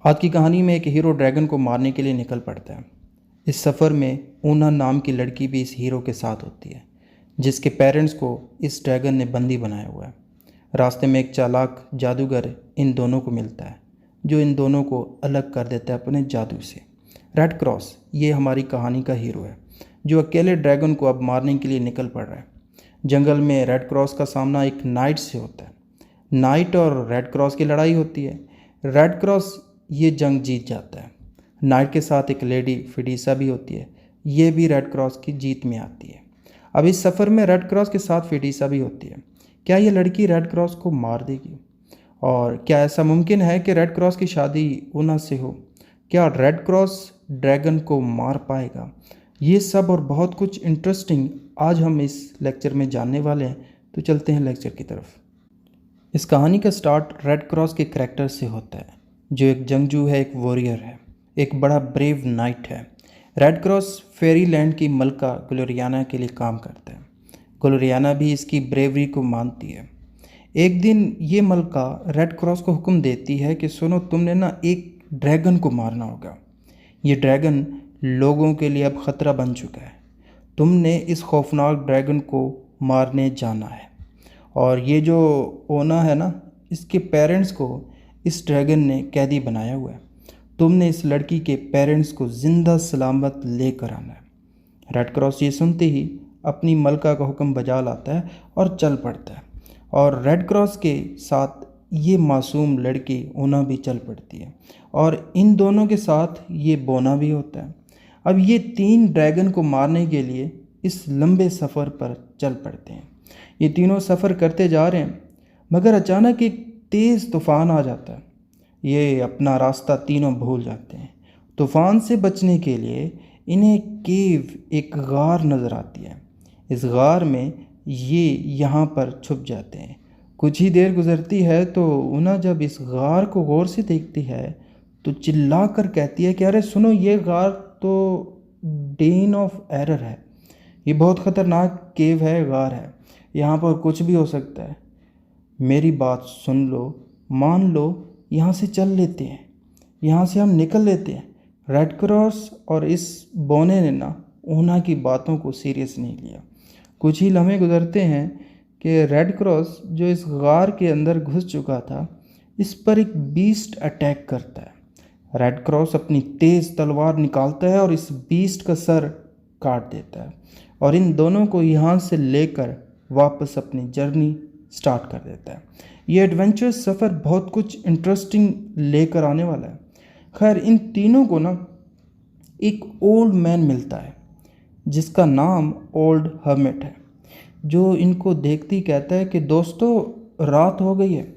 आज की कहानी में एक हीरो ड्रैगन को मारने के लिए निकल पड़ता है। इस सफ़र में ऊना नाम की लड़की भी इस हीरो के साथ होती है, जिसके पेरेंट्स को इस ड्रैगन ने बंदी बनाया हुआ है। रास्ते में एक चालाक जादूगर इन दोनों को मिलता है, जो इन दोनों को अलग कर देता है अपने जादू से। रेड क्रॉस ये हमारी कहानी का हीरो है, जो अकेले ड्रैगन को अब मारने के लिए निकल पड़ रहा है। जंगल में रेड क्रॉस का सामना एक नाइट से होता है। नाइट और रेड क्रॉस की लड़ाई होती है। रेड क्रॉस ये जंग जीत जाता है। नाइट के साथ एक लेडी फिडीसा भी होती है, ये भी रेड क्रॉस की जीत में आती है। अब इस सफ़र में रेड क्रॉस के साथ फिडीसा भी होती है। क्या ये लड़की रेड क्रॉस को मार देगी? और क्या ऐसा मुमकिन है कि रेड क्रॉस की शादी ऊना से हो? क्या रेड क्रॉस ड्रैगन को मार पाएगा? ये सब और बहुत कुछ इंटरेस्टिंग आज हम इस लेक्चर में जानने वाले हैं। तो चलते हैं लेक्चर की तरफ। इस कहानी का स्टार्ट रेड क्रॉस के करैक्टर से होता है, जो एक जंगजू है, एक वॉरियर है, एक बड़ा ब्रेव नाइट है। रेड क्रॉस फेरी लैंड की मलका ग्लोरियाना के लिए काम करता है। ग्लोरियाना भी इसकी ब्रेवरी को मानती है। एक दिन ये मलका रेड क्रॉस को हुक्म देती है कि सुनो, तुमने ना एक ड्रैगन को मारना होगा। ये ड्रैगन लोगों के लिए अब ख़तरा बन चुका है। तुमने इस खौफनाक ड्रैगन को मारने जाना है। और ये जो ओना है ना, इसके पेरेंट्स को इस ड्रैगन ने कैदी बनाया हुआ है। तुमने इस लड़की के पेरेंट्स को ज़िंदा सलामत लेकर आना है। रेड क्रॉस ये सुनते ही अपनी मलका का हुक्म बजा लाता है और चल पड़ता है। और रेड क्रॉस के साथ ये मासूम लड़की ओना भी चल पड़ती है, और इन दोनों के साथ ये बोना भी होता है। अब ये तीन ड्रैगन को मारने के लिए इस लंबे सफ़र पर चल पड़ते हैं। ये तीनों सफ़र करते जा रहे हैं, मगर अचानक एक तेज़ तूफ़ान आ जाता है। ये अपना रास्ता तीनों भूल जाते हैं। तूफ़ान से बचने के लिए इन्हें केव, एक गार नज़र आती है। इस गार में ये यहाँ पर छुप जाते हैं। कुछ ही देर गुजरती है तो उना जब इस गार को गौर से देखती है तो चिल्ला कर कहती है कि अरे सुनो, ये गार तो डेन ऑफ एरर है। ये बहुत ख़तरनाक केव है, गार है। यहाँ पर कुछ भी हो सकता है। मेरी बात सुन लो, मान लो, यहाँ से चल लेते हैं, यहाँ से हम निकल लेते हैं। रेड क्रॉस और इस बोने ने ना ऊना की बातों को सीरियस नहीं लिया। कुछ ही लम्हे गुजरते हैं कि रेड क्रॉस जो इस गार के अंदर घुस चुका था, इस पर एक बीस्ट अटैक करता है। रेड क्रॉस अपनी तेज़ तलवार निकालता है और इस बीस्ट का सर काट देता है, और इन दोनों को यहाँ से लेकर वापस अपनी जर्नी स्टार्ट कर देता है। ये एडवेंचरस सफ़र बहुत कुछ इंटरेस्टिंग लेकर आने वाला है। खैर, इन तीनों को ना एक ओल्ड मैन मिलता है, जिसका नाम ओल्ड हर्मिट है, जो इनको देखती कहता है कि दोस्तों, रात हो गई है,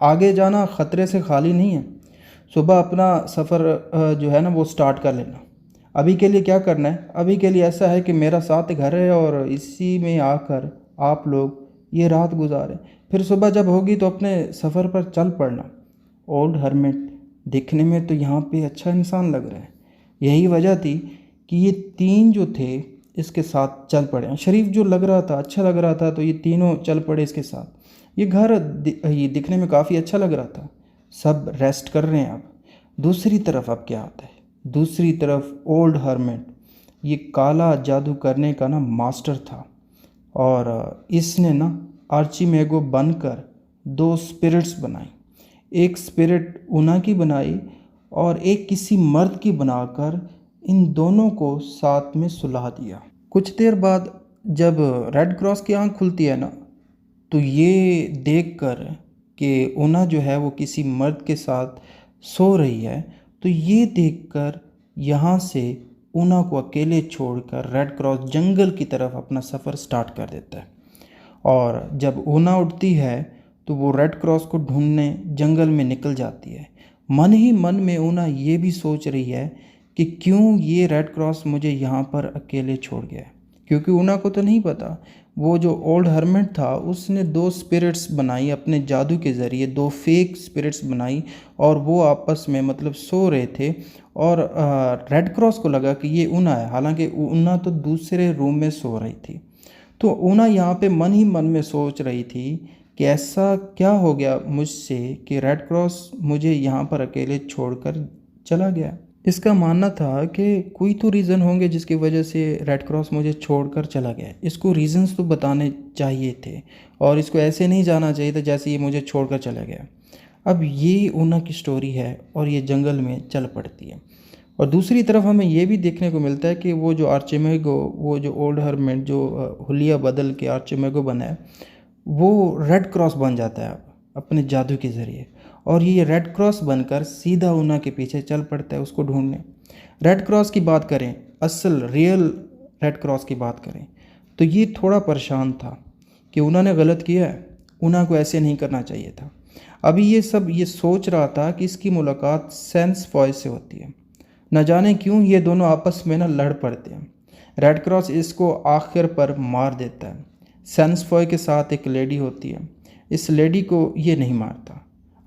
आगे जाना ख़तरे से खाली नहीं है। सुबह अपना सफ़र जो है ना वो स्टार्ट कर लेना। अभी के लिए क्या करना है? अभी के लिए ऐसा है कि मेरा साथ घर है और इसी में आकर आप लोग ये रात गुजारें, फिर सुबह जब होगी तो अपने सफ़र पर चल पड़ना। ओल्ड हर्मिट दिखने में तो यहाँ पे अच्छा इंसान लग रहा है। यही वजह थी कि ये तीन जो थे इसके साथ चल पड़े। शरीफ जो लग रहा था, अच्छा लग रहा था, तो ये तीनों चल पड़े इसके साथ। ये घर ये दिखने में काफ़ी अच्छा लग रहा था। सब रेस्ट कर रहे हैं। अब दूसरी तरफ अब क्या आता है? दूसरी तरफ ओल्ड हर्मिट ये काला जादू करने का ना मास्टर था, और इसने ना आर्चीमेगो बनकर दो स्पिरिट्स बनाई। एक स्पिरिट ऊना की बनाई और एक किसी मर्द की बनाकर इन दोनों को साथ में सुला दिया। कुछ देर बाद जब रेड क्रॉस की आंख खुलती है ना, तो ये देखकर कि ऊना जो है वो किसी मर्द के साथ सो रही है, तो ये देखकर यहाँ से ऊना को अकेले छोड़कर रेड क्रॉस जंगल की तरफ अपना सफ़र स्टार्ट कर देता है। और जब ऊना उठती है तो वो रेड क्रॉस को ढूंढने जंगल में निकल जाती है। मन ही मन में ऊना ये भी सोच रही है कि क्यों ये रेड क्रॉस मुझे यहाँ पर अकेले छोड़ गया है, क्योंकि ऊना को तो नहीं पता वो जो ओल्ड हर्मिट था उसने दो स्पिरिट्स बनाई अपने जादू के ज़रिए, दो फेक स्पिरिट्स बनाई, और वो आपस में मतलब सो रहे थे। और रेड क्रॉस को लगा कि ये ऊना है, हालांकि ऊना तो दूसरे रूम में सो रही थी। तो ऊना यहाँ पे मन ही मन में सोच रही थी कि ऐसा क्या हो गया मुझसे कि रेड क्रॉस मुझे यहाँ पर अकेले छोड़कर चला गया। इसका मानना था कि कोई तो रीज़न होंगे जिसकी वजह से रेड क्रॉस मुझे छोड़कर चला गया। इसको रीज़न्स तो बताने चाहिए थे और इसको ऐसे नहीं जाना चाहिए था जैसे ये मुझे छोड़कर चला गया। अब ये ऊना की स्टोरी है और ये जंगल में चल पड़ती है। और दूसरी तरफ हमें ये भी देखने को मिलता है कि वो जो आर्चिमेगो, वो जो ओल्ड हर्मिट जो हुलिया बदल के आर्चिमेगो बना है, वो रेड क्रॉस बन जाता है अपने जादू के ज़रिए। और ये रेड क्रॉस बनकर सीधा ऊना के पीछे चल पड़ता है उसको ढूंढने। रेड क्रॉस की बात करें, असल रियल रेड क्रॉस की बात करें, तो ये थोड़ा परेशान था कि ऊना ने गलत किया है, ऊना को ऐसे नहीं करना चाहिए था। अभी ये सोच रहा था कि इसकी मुलाकात सेंस फॉय से होती है। न जाने क्यों ये दोनों आपस में ना लड़ पड़ते हैं। रेड क्रॉस इसको आखिर पर मार देता है। सेंस फॉय के साथ एक लेडी होती है, इस लेडी को ये नहीं मारता।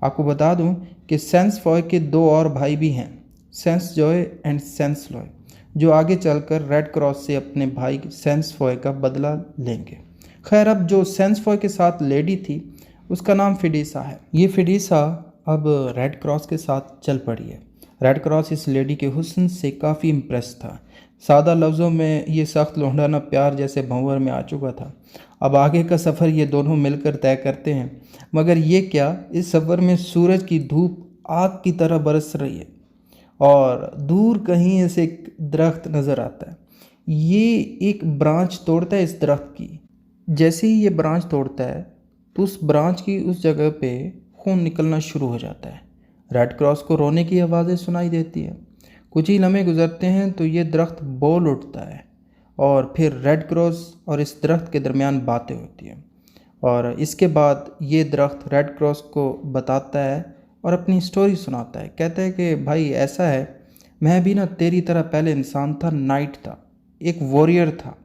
आपको बता दूं कि सेंस फॉय के दो और भाई भी हैं, sense Joy and sense Loy, जो आगे चलकर रेड क्रॉस से अपने भाई सेंस फॉय का बदला लेंगे। खैर, अब जो सेंस फॉय के साथ लेडी थी उसका नाम फिडीसा है। ये फिडीसा अब रेड क्रॉस के साथ चल पड़ी है। रेड क्रॉस इस लेडी के हुस्न से काफ़ी इम्प्रेस था। सादा लफ्ज़ों में ये सख्त लौंडाना प्यार जैसे भंवर में आ चुका था। अब आगे का सफ़र ये दोनों मिलकर तय करते हैं, मगर ये क्या, इस सफ़र में सूरज की धूप आग की तरह बरस रही है और दूर कहीं ऐसे एक दरख्त नज़र आता है। ये एक ब्रांच तोड़ता है इस दरख्त की। जैसे ही ये ब्रांच तोड़ता है तो उस ब्रांच की उस जगह पे खून निकलना शुरू हो जाता है। रेड क्रॉस को रोने की आवाज़ें सुनाई देती है। कुछ ही लम्हे गुजरते हैं तो ये दरख्त बोल उठता है और फिर रेड क्रॉस और इस दरख्त के दरमियान बातें होती हैं। और इसके बाद ये दरख्त रेड क्रॉस को बताता है और अपनी स्टोरी सुनाता है। कहता है कि भाई ऐसा है, मैं भी ना तेरी तरह पहले इंसान था, नाइट था, एक वॉरियर था।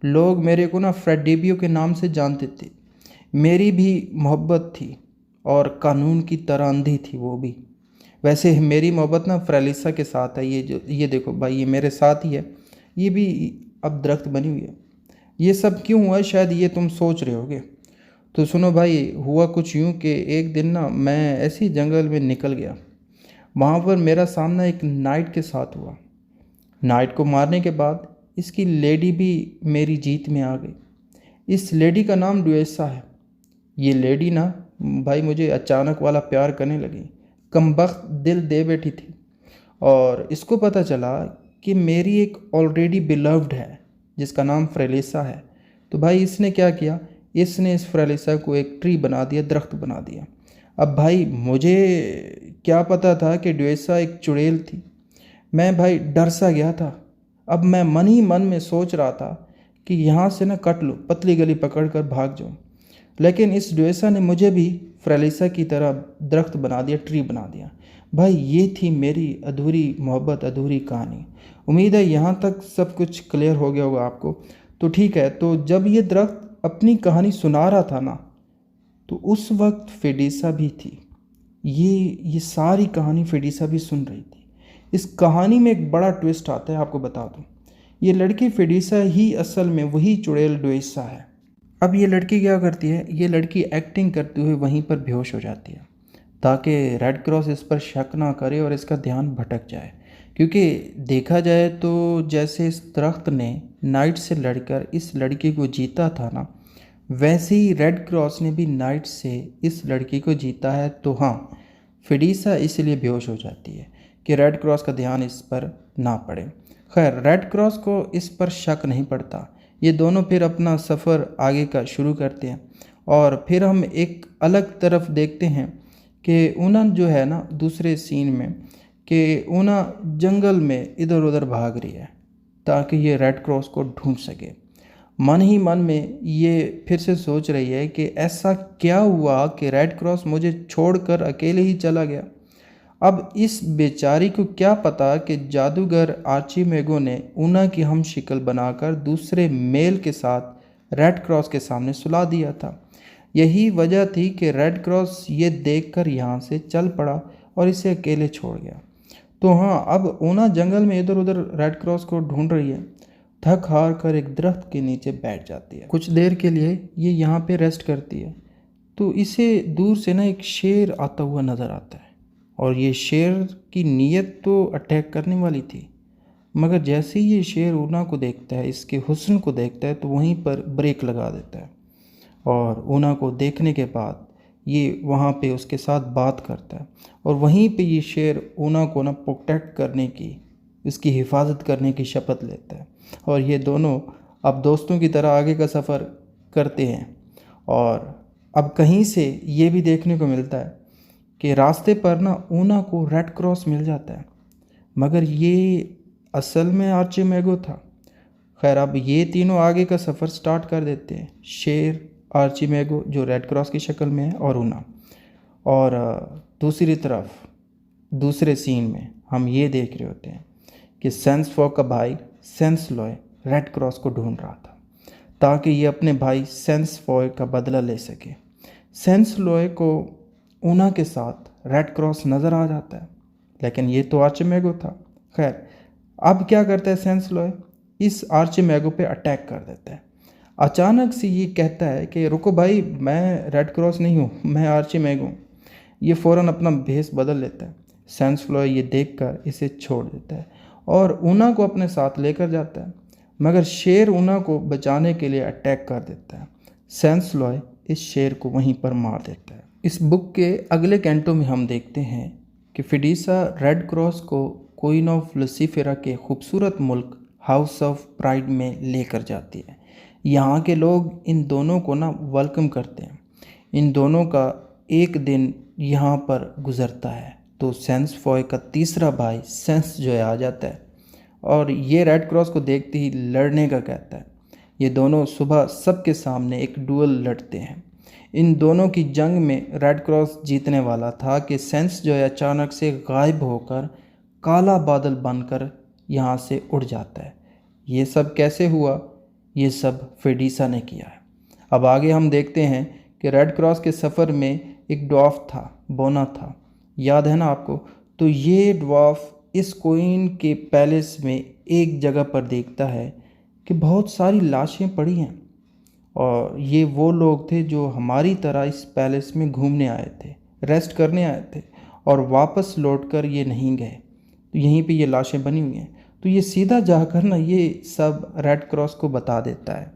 लोग मेरे को ना फ्रेडिबियो के नाम से जानते थे। मेरी भी मोहब्बत थी और कानून की तरह अंधी थी वो भी। वैसे मेरी मोहब्बत ना फ्रेलिसा के साथ है। ये देखो भाई, ये मेरे साथ ही है, ये भी अब दरख्त बनी हुई है। ये सब क्यों हुआ शायद ये तुम सोच रहे होगे। तो सुनो भाई, हुआ कुछ यूँ कि एक दिन ना मैं ऐसी जंगल में निकल गया। वहाँ पर मेरा सामना एक नाइट के साथ हुआ। नाइट को मारने के बाद इसकी लेडी भी मेरी जीत में आ गई। इस लेडी का नाम ड्यूएसा है। ये लेडी ना भाई मुझे अचानक वाला प्यार करने लगी, कमबख्त दिल दे बैठी थी। और इसको पता चला कि मेरी एक ऑलरेडी बिलव्ड है जिसका नाम फ्रेलिसा है। तो भाई इसने क्या किया, इसने इस फ्रेलिसा को एक ट्री बना दिया, दरख्त बना दिया। अब भाई मुझे क्या पता था कि ड्यूएसा एक चुड़ैल थी। मैं भाई डर सा गया था। अब मैं मन ही मन में सोच रहा था कि यहाँ से ना कट लो, पतली गली पकड़ कर भाग जाऊँ। लेकिन इस ड्यूएसा ने मुझे भी फ्रेलिसा की तरह दरख्त बना दिया, ट्री बना दिया। भाई ये थी मेरी अधूरी मोहब्बत, अधूरी कहानी। उम्मीद है यहाँ तक सब कुछ क्लियर हो गया होगा आपको। तो ठीक है, तो जब ये दरख्त अपनी कहानी सुना रहा था ना, तो उस वक्त फिडीसा भी थी। ये सारी कहानी फिडीसा भी सुन रही थी। इस कहानी में एक बड़ा ट्विस्ट आता है, आपको बता दूँ। ये लड़की फिडीसा ही असल में वही चुड़ैल ड्यूएसा है। अब ये लड़की क्या करती है, ये लड़की एक्टिंग करते हुए वहीं पर बेहोश हो जाती है ताकि रेड क्रॉस इस पर शक ना करे और इसका ध्यान भटक जाए। क्योंकि देखा जाए तो जैसे इस दरख्त ने नाइट से लड़कर इस लड़की को जीता था ना, वैसे ही रेड क्रॉस ने भी नाइट से इस लड़की को जीता है। तो हाँ, फिडीसा इसलिए बेहोश हो जाती है कि रेड क्रॉस का ध्यान इस पर ना पड़े। खैर, रेड क्रॉस को इस पर शक नहीं पड़ता। ये दोनों फिर अपना सफ़र आगे का शुरू करते हैं। और फिर हम एक अलग तरफ देखते हैं कि ऊना जो है ना, दूसरे सीन में कि ऊना जंगल में इधर उधर भाग रही है ताकि ये रेड क्रॉस को ढूंढ सके। मन ही मन में ये फिर से सोच रही है कि ऐसा क्या हुआ कि रेड क्रॉस मुझे छोड़कर अकेले ही चला गया। अब इस बेचारी को क्या पता कि जादूगर आर्चिमेगो ने ऊना की हम शिकल बनाकर दूसरे मेल के साथ रेड क्रॉस के सामने सुला दिया था। यही वजह थी कि रेड क्रॉस ये देखकर यहाँ से चल पड़ा और इसे अकेले छोड़ गया। तो हाँ, अब ऊना जंगल में इधर उधर रेड क्रॉस को ढूंढ रही है। थक हार कर एक दरख्त के नीचे बैठ जाती है। कुछ देर के लिए ये यहाँ पे रेस्ट करती है। तो इसे दूर से ना एक शेर आता हुआ नज़र आता है और ये शेर की नीयत तो अटैक करने वाली थी, मगर जैसे ही ये शेर ऊना को देखता है, इसके हुस्न को देखता है, तो वहीं पर ब्रेक लगा देता है और ऊना को देखने के बाद ये वहाँ पे उसके साथ बात करता है और वहीं पे ये शेर ऊना को ना प्रोटेक्ट करने की, इसकी हिफाजत करने की शपथ लेता है और ये दोनों अब दोस्तों की तरह आगे का सफ़र करते हैं। और अब कहीं से ये भी देखने को मिलता है कि रास्ते पर ना ऊना को रेड क्रॉस मिल जाता है, मगर ये असल में आर्चिमेगो था। खैर, अब ये तीनों आगे का सफ़र स्टार्ट कर देते हैं, शेर, आर्चिमेगो जो रेड क्रॉस की शक्ल में है और ऊना। और दूसरी तरफ दूसरे सीन में हम ये देख रहे होते हैं कि सेंसफॉ का भाई सेंसलॉय रेड क्रॉस को ढूंढ रहा था ताकि ये अपने भाई सेंसफॉय का बदला ले सके। सेंसलॉय को ऊना के साथ रेड क्रॉस नज़र आ जाता है, लेकिन ये तो आर्चिमेगो था। खैर, अब क्या करता है सेंसलॉय, इस आर्चिमेगो पे अटैक कर देता है। अचानक से ये कहता है कि रुको भाई, मैं रेड क्रॉस नहीं हूँ, मैं आर्चिमेगो हूँ। ये फ़ौरन अपना भेस बदल लेता है। सेंसलॉय ये देखकर इसे छोड़ देता है और ऊना को अपने साथ लेकर जाता है, मगर शेर ऊना को बचाने के लिए अटैक कर देता है। सेंसलॉय इस शेर को वहीं पर मार देता है। इस बुक के अगले कैंटो में हम देखते हैं कि फिडीसा रेड क्रॉस को क्वीन ऑफ लुसिफेरा के खूबसूरत मुल्क हाउस ऑफ प्राइड में लेकर जाती है। यहाँ के लोग इन दोनों को ना वेलकम करते हैं। इन दोनों का एक दिन यहाँ पर गुजरता है तो सेंसफॉय का तीसरा भाई सेंस जो है आ जाता है और ये रेड क्रॉस को देखते ही लड़ने का कहता है। ये दोनों सुबह सबके सामने एक डुअल लड़ते हैं। इन दोनों की जंग में रेड क्रॉस जीतने वाला था कि सेंस जो है अचानक से गायब होकर काला बादल बनकर यहाँ से उड़ जाता है। ये सब कैसे हुआ? ये सब फिडीसा ने किया है। अब आगे हम देखते हैं कि रेड क्रॉस के सफ़र में एक ड्वार्फ था, बोना था, याद है ना आपको? तो ये ड्वार्फ इस क्वीन के पैलेस में एक जगह पर देखता है कि बहुत सारी लाशें पड़ी हैं और ये वो लोग थे जो हमारी तरह इस पैलेस में घूमने आए थे, रेस्ट करने आए थे और वापस लौटकर ये नहीं गए, तो यहीं पे ये लाशें बनी हुई हैं। तो ये सीधा जाकर ना ये सब रेड क्रॉस को बता देता है।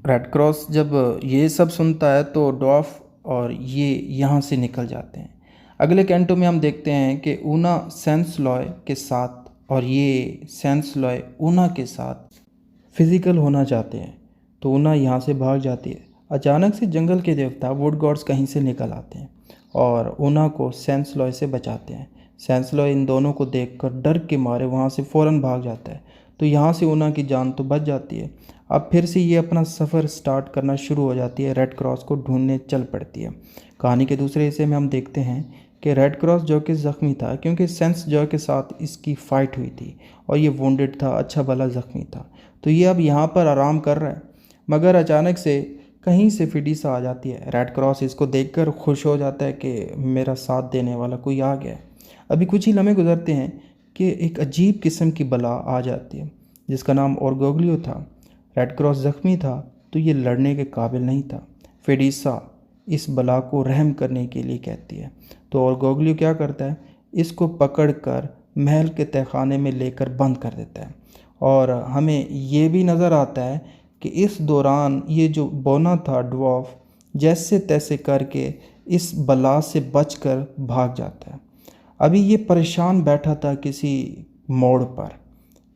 रेड क्रॉस जब ये सब सुनता है तो ड्वार्फ और ये यहाँ से निकल जाते हैं। अगले कैंटो में हम देखते हैं कि ऊना सेंसलॉय के साथ और ये सेंसलॉय ऊना के साथ फिज़िकल होना चाहते हैं, तो ऊना यहाँ से भाग जाती है। अचानक से जंगल के देवता वुड गॉड्स कहीं से निकल आते हैं और ऊना को सेंसलॉय से बचाते हैं। सेंसलॉय इन दोनों को देखकर डर के मारे वहाँ से फ़ौरन भाग जाता है, तो यहाँ से ऊना की जान तो बच जाती है। अब फिर से ये अपना सफ़र स्टार्ट करना शुरू हो जाती है, रेड क्रॉस को ढूंढने चल पड़ती है। कहानी के दूसरे हिस्से में हम देखते हैं कि रेड क्रॉस जो कि ज़ख्मी था क्योंकि सेंस जो के साथ इसकी फ़ाइट हुई थी और ये वुंडेड था, अच्छा भला ज़ख्मी था, तो ये अब यहाँ पर आराम कर रहा है। मगर अचानक से कहीं से फिडीसा आ जाती है। रेड क्रॉस इसको देखकर खुश हो जाता है कि मेरा साथ देने वाला कोई आ गया है। अभी कुछ ही लम्हे गुजरते हैं कि एक अजीब किस्म की बला आ जाती है जिसका नाम ओरगोग्लियो था। रेड क्रॉस ज़ख्मी था तो ये लड़ने के काबिल नहीं था। फिडीसा इस बला को रहम करने के लिए कहती है, तो ओरगोग्लियो क्या करता है, इसको पकड़कर महल के तहखाने में लेकर बंद कर देता है। और हमें ये भी नज़र आता है कि इस दौरान ये जो बोना था ड्वार्फ, जैसे तैसे करके इस बला से बचकर भाग जाता है। अभी ये परेशान बैठा था किसी मोड़ पर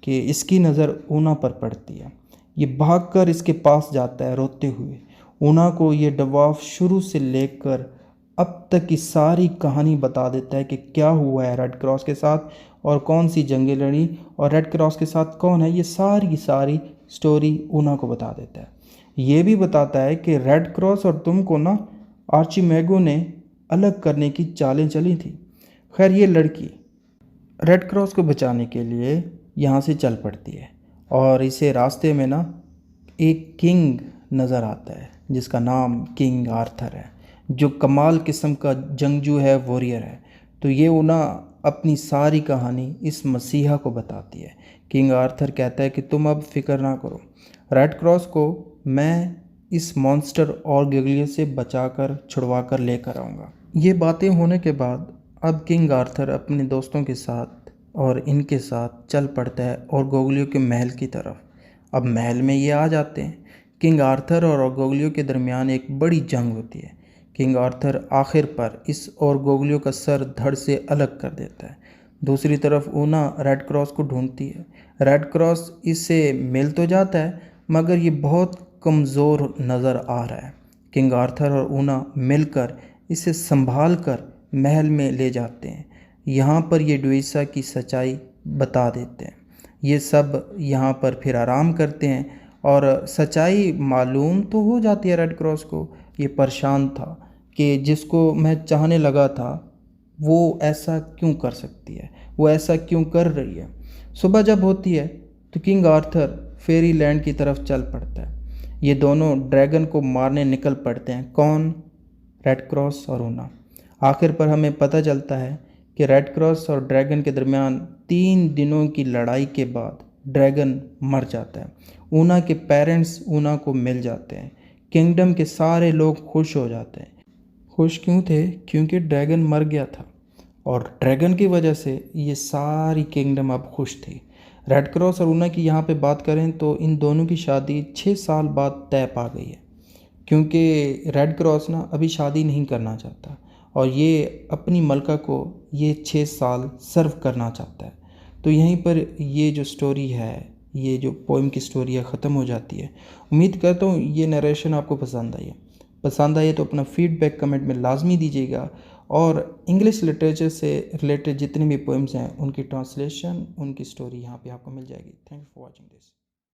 कि इसकी नज़र ऊना पर पड़ती है। ये भागकर इसके पास जाता है रोते हुए। ऊना को ये ड्वार्फ शुरू से लेकर अब तक की सारी कहानी बता देता है कि क्या हुआ है रेड क्रॉस के साथ और कौन सी जंगें लड़ी और रेड क्रॉस के साथ कौन है। ये सारी की सारी स्टोरी ऊना को बता देता है। ये भी बताता है कि रेड क्रॉस और तुमको ना आर्चिमेगो ने अलग करने की चालें चली थी। खैर, ये लड़की रेड क्रॉस को बचाने के लिए यहाँ से चल पड़ती है और इसे रास्ते में ना एक किंग नज़र आता है जिसका नाम किंग आर्थर है, जो कमाल किस्म का जंगजू है, वॉरियर है। तो ये ऊना अपनी सारी कहानी इस मसीहा को बताती है। किंग आर्थर कहता है कि तुम अब फिक्र ना करो, रेड क्रॉस को मैं इस मॉन्स्टर और गेगलियर से बचाकर छुड़वा कर लेकर आऊँगा। ये बातें होने के बाद अब किंग आर्थर अपने दोस्तों के साथ और इनके साथ चल पड़ता है और गोगलियो के महल की तरफ। अब महल में ये आ जाते हैं। किंग आर्थर और गोगलियो के दरमियान एक बड़ी जंग होती है। किंग आर्थर आखिर पर इस और गोगलियो का सर धड़ से अलग कर देता है। दूसरी तरफ ऊना रेड क्रॉस को ढूंढती है। रेड क्रॉस इससे मिल तो जाता है मगर ये बहुत कमज़ोर नज़र आ रहा है। किंग आर्थर और ऊना मिलकर इसे संभाल कर महल में ले जाते हैं। यहाँ पर ये डुइसा की सच्चाई बता देते हैं। ये सब यहाँ पर फिर आराम करते हैं और सच्चाई मालूम तो हो जाती है रेड क्रॉस को। ये परेशान था कि जिसको मैं चाहने लगा था वो ऐसा क्यों कर सकती है, वो ऐसा क्यों कर रही है। सुबह जब होती है तो किंग आर्थर फेरी लैंड की तरफ चल पड़ता है। ये दोनों ड्रैगन को मारने निकल पड़ते हैं। कौन? रेड क्रॉस और ऊना। आखिर पर हमें पता चलता है कि रेड क्रॉस और ड्रैगन के दरमियान 3 दिनों की लड़ाई के बाद ड्रैगन मर जाता है। ऊना के पेरेंट्स ऊना को मिल जाते हैं। किंगडम के सारे लोग खुश हो जाते हैं। खुश क्यों थे? क्योंकि ड्रैगन मर गया था और ड्रैगन की वजह से ये सारी किंगडम अब खुश थी। रेड क्रॉस और ऊना की यहाँ पे बात करें तो इन दोनों की शादी 6 साल बाद तय पा गई है, क्योंकि रेड क्रॉस ना अभी शादी नहीं करना चाहता और ये अपनी मलका को ये 6 साल सर्व करना चाहता है। तो यहीं पर ये जो स्टोरी है, ये जो पोइम की स्टोरी है, ख़त्म हो जाती है। उम्मीद करता हूँ ये नरेशन आपको पसंद आई है। पसंद आई तो अपना फीडबैक कमेंट में लाजमी दीजिएगा और इंग्लिश लिटरेचर से रिलेटेड जितने भी पोइम्स हैं उनकी ट्रांसलेशन, उनकी स्टोरी यहाँ पे आपको मिल जाएगी। Thank you for watching this.